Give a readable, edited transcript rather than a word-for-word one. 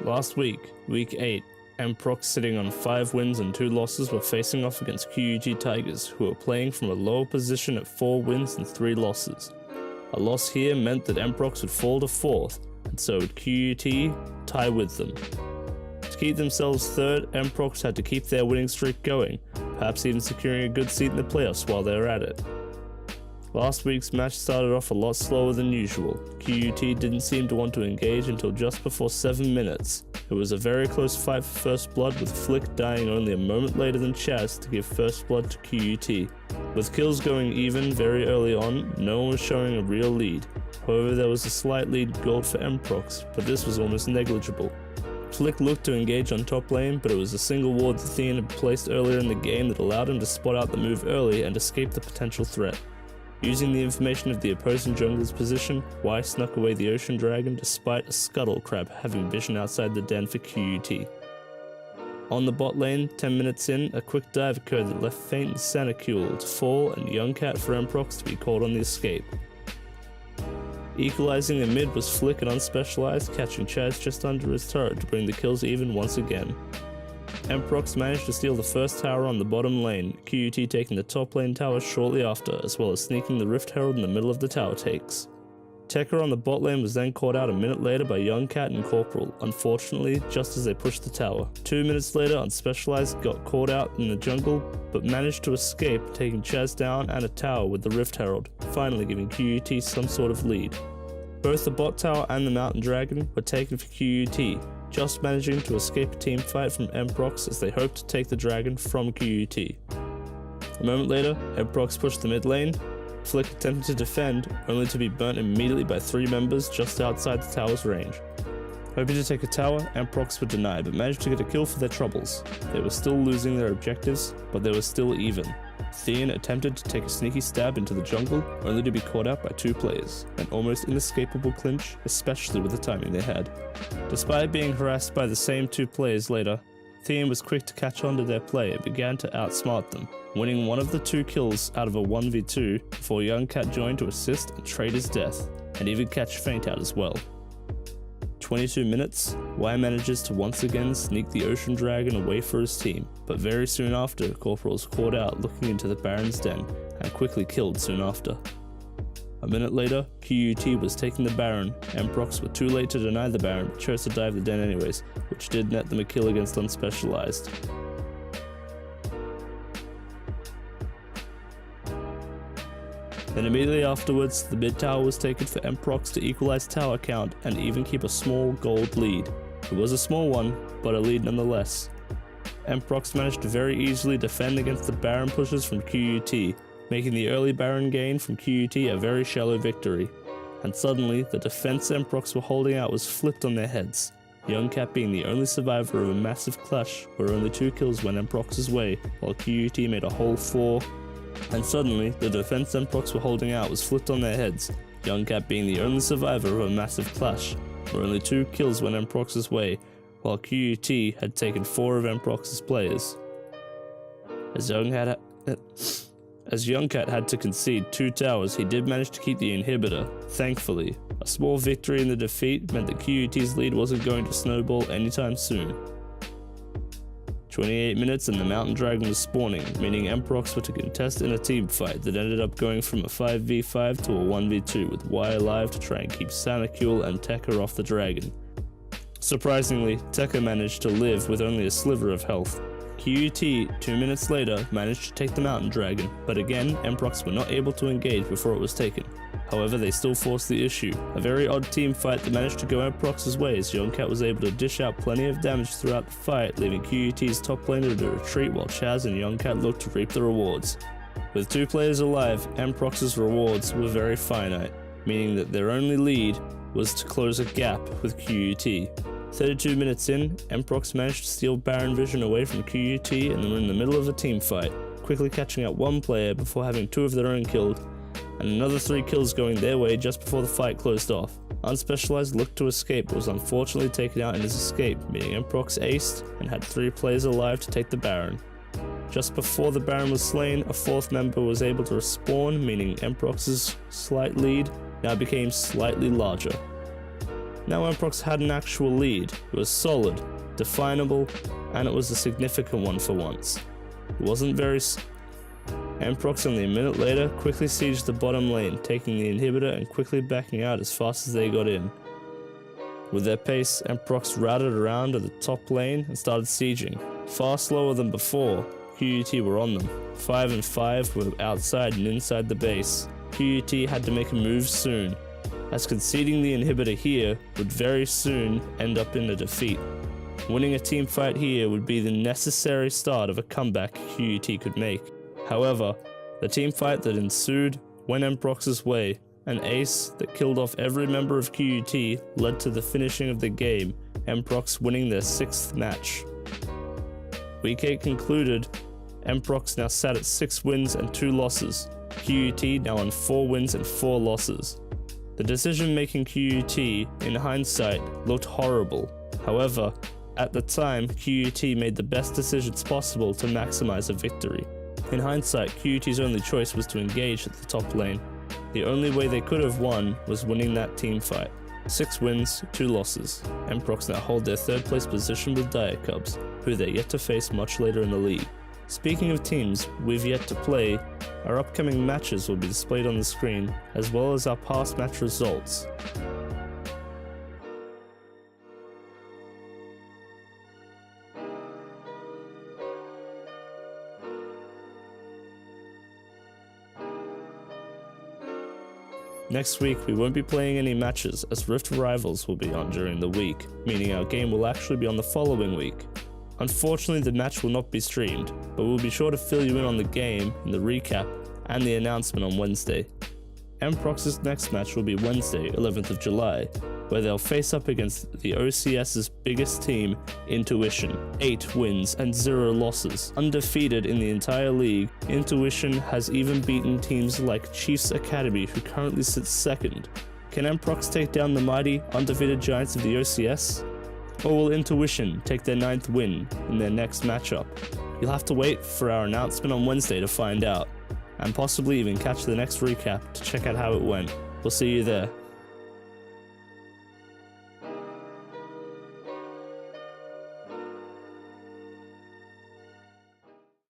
Last week, Week 8, Emprox sitting on 5 wins and 2 losses were facing off against QUT Tigers, who were playing from a lower position at 4 wins and 3 losses. A loss here meant that Emprox would fall to 4th, and so would QUT tie with them. To keep themselves 3rd, Emprox had to keep their winning streak going, perhaps even securing a good seat in the playoffs while they were at it. Last week's match started off a lot slower than usual. QUT didn't seem to want to engage until just before 7 minutes. It was a very close fight for first blood, with Flick dying only a moment later than Chaz to give first blood to QUT. With kills going even very early on, no one was showing a real lead. However, there was a slight lead gold for Emprox, but this was almost negligible. Flick looked to engage on top lane, but it was a single ward that Thean had placed earlier in the game that allowed him to spot out the move early and escape the potential threat. Using the information of the opposing jungler's position, Y snuck away the Ocean Dragon despite a Scuttle Crab having vision outside the den for QUT. On the bot lane, 10 minutes in, a quick dive occurred that left Faint Sanacule to fall and Young Cat for Emprox to be caught on the escape. Equalizing the mid was Flick and Unspecialized, catching Chaz just under his turret to bring the kills even once again. Emprox managed to steal the first tower on the bottom lane, QUT taking the top lane tower shortly after, as well as sneaking the Rift Herald in the middle of the tower takes. Tekka on the bot lane was then caught out a minute later by Young Cat and Corporal, unfortunately just as they pushed the tower. 2 minutes later, Unspecialized got caught out in the jungle, but managed to escape, taking Chaz down and a tower with the Rift Herald, finally giving QUT some sort of lead. Both the bot tower and the Mountain Dragon were taken for QUT, just managing to escape a team fight from Emprox as they hoped to take the dragon from QUT. A moment later, Emprox pushed the mid lane. Flick attempted to defend, only to be burnt immediately by 3 members just outside the tower's range. Hoping to take a tower, Emprox were denied, but managed to get a kill for their troubles. They were still losing their objectives, but they were still even. Thean attempted to take a sneaky stab into the jungle, only to be caught out by 2 players, an almost inescapable clinch, especially with the timing they had. Despite being harassed by the same 2 players later, Thean was quick to catch on to their play and began to outsmart them, winning one of the 2 kills out of a 1v2 before Young Cat joined to assist and trade his death, and even catch Faint out as well. 22 minutes, Y manages to once again sneak the Ocean Dragon away for his team, but very soon after, Corporal was caught out looking into the Baron's den, and quickly killed soon after. A minute later, QUT was taking the Baron. Emprox were too late to deny the Baron, but chose to dive the den anyways, which did net them a kill against Unspecialized. Then immediately afterwards, the mid tower was taken for Emprox to equalize tower count and even keep a small gold lead. It was a small one, but a lead nonetheless. Emprox managed to very easily defend against the Baron pushes from QUT, making the early Baron gain from QUT a very shallow victory. And suddenly, the defense Emprox were holding out was flipped on their heads. Young Cat being the only survivor of a massive clash where only 2 kills went Emprox's way, while QUT made a whole 4. And suddenly, the defense Emprox were holding out was flipped on their heads, Young Cat being the only survivor of a massive clash, where only 2 kills went Emprox's way, while QUT had taken 4 of Emprox's players. As Young Cat had to concede 2 towers, he did manage to keep the inhibitor, thankfully. A small victory in the defeat meant that QUT's lead wasn't going to snowball anytime soon. 28 minutes and the Mountain Dragon was spawning, meaning Emprox were to contest in a team fight that ended up going from a 5v5 to a 1v2 with Y alive to try and keep Sanacule and Tekka off the dragon. Surprisingly, Tekka managed to live with only a sliver of health. QUT, 2 minutes later, managed to take the Mountain Dragon, but again, Emprox were not able to engage before it was taken. However, they still forced the issue. A very odd team fight that managed to go Emprox's way as Young Cat was able to dish out plenty of damage throughout the fight, leaving QUT's top laner to retreat while Chaz and Young Cat looked to reap the rewards. With 2 players alive, Emprox's rewards were very finite, meaning that their only lead was to close a gap with QUT. 32 minutes in, Emprox managed to steal Baron Vision away from QUT and were in the middle of a team fight, quickly catching out 1 player before having 2 of their own killed, and another 3 kills going their way just before the fight closed off. Unspecialized looked to escape but was unfortunately taken out in his escape, meaning Emprox aced and had 3 players alive to take the Baron. Just before the Baron was slain, a 4th member was able to respawn, meaning Emprox's slight lead now became slightly larger. Now Emprox had an actual lead. It was solid, definable, and it was a significant one for once. It wasn't very Emprox only a minute later quickly sieged the bottom lane, taking the inhibitor and quickly backing out as fast as they got in. With their pace, Emprox routed around at the top lane and started sieging. Far slower than before, QUT were on them. 5 and 5 were outside and inside the base. QUT had to make a move soon, as conceding the inhibitor here would very soon end up in a defeat. Winning a team fight here would be the necessary start of a comeback QUT could make. However, the team fight that ensued went Emprox's way. An ace that killed off every member of QUT led to the finishing of the game, Emprox winning their 6th match. Week 8 concluded, Emprox now sat at 6 wins and 2 losses, QUT now on 4 wins and 4 losses. The decision-making QUT, in hindsight, looked horrible. However, at the time, QUT made the best decisions possible to maximize a victory. In hindsight, QUT's only choice was to engage at the top lane. The only way they could have won was winning that team fight. 6 wins, 2 losses. Emprox now hold their 3rd place position with Dire Cubs, who they're yet to face much later in the league. Speaking of teams we've yet to play, our upcoming matches will be displayed on the screen, as well as our past match results. Next week we won't be playing any matches as Rift Rivals will be on during the week, meaning our game will actually be on the following week. Unfortunately the match will not be streamed, but we'll be sure to fill you in on the game, in the recap, and the announcement on Wednesday. Emprox's next match will be Wednesday, 11th of July, where they'll face up against the OCS's biggest team, Intuition. 8 wins and 0 losses. Undefeated in the entire league, Intuition has even beaten teams like Chiefs Academy, who currently sits 2nd. Can Emprox take down the mighty, undefeated giants of the OCS? Or will Intuition take their 9th win in their next matchup? You'll have to wait for our announcement on Wednesday to find out, and possibly even catch the next recap to check out how it went. We'll see you there.